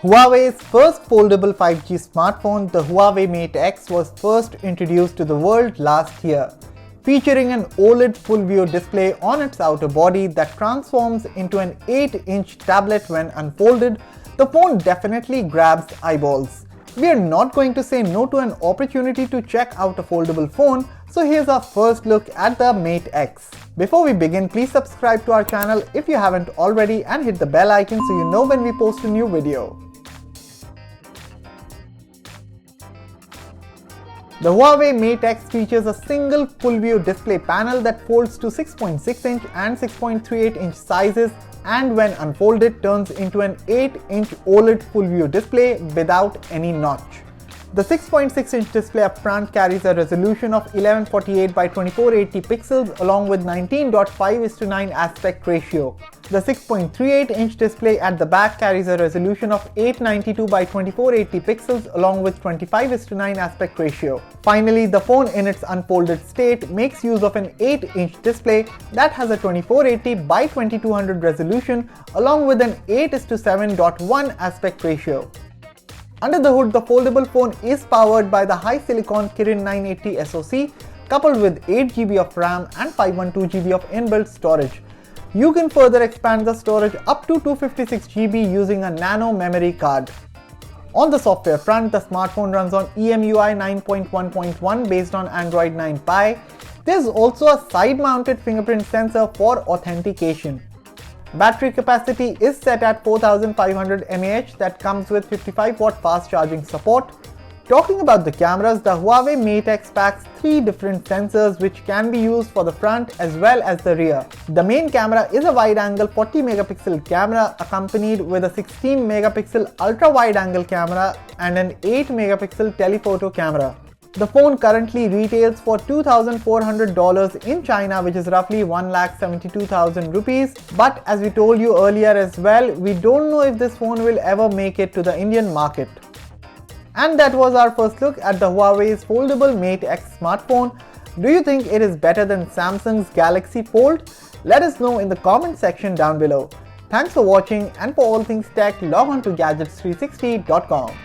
Huawei's first foldable 5G smartphone, the Huawei Mate X, was first introduced to the world last year, featuring an OLED full-view display on its outer body that transforms into an 8-inch tablet when unfolded. The phone definitely grabs eyeballs. We are not going to say no to an opportunity to check out a foldable phone, so here's our first look at the Mate X. Before we begin, please subscribe to our channel if you haven't already and hit the bell icon so you know when we post a new video. The Huawei Mate X features a single full-view display panel that folds to 6.6-inch and 6.38-inch sizes, and when unfolded turns into an 8-inch OLED full-view display without any notch. The 6.6-inch display up front carries a resolution of 1148 by 2480 pixels along with 19.5:9 aspect ratio. The 6.38-inch display at the back carries a resolution of 892 by 2480 pixels along with 25:9 aspect ratio. Finally, the phone in its unfolded state makes use of an 8-inch display that has a 2480 by 2200 resolution along with an 8:7.1 aspect ratio. Under the hood, the foldable phone is powered by the high-silicon Kirin 980 SoC coupled with 8GB of RAM and 512GB of inbuilt storage. You can further expand the storage up to 256GB using a nano memory card. On the software front, the smartphone runs on EMUI 9.1.1 based on Android 9 Pie. There's also a side-mounted fingerprint sensor for authentication. Battery capacity is set at 4500 mAh that comes with 55-watt fast charging support. Talking about the cameras, the Huawei Mate X packs 3 different sensors which can be used for the front as well as the rear. The main camera is a wide-angle 40-megapixel camera accompanied with a 16-megapixel ultra-wide-angle camera and an 8-megapixel telephoto camera. The phone currently retails for $2,400 in China, which is roughly 1,72,000 rupees. But as we told you earlier as well, we don't know if this phone will ever make it to the Indian market. And that was our first look at the Huawei's foldable Mate X smartphone. Do you think it is better than Samsung's Galaxy Fold? Let us know in the comment section down below. Thanks for watching, and for all things tech, log on to gadgets360.com.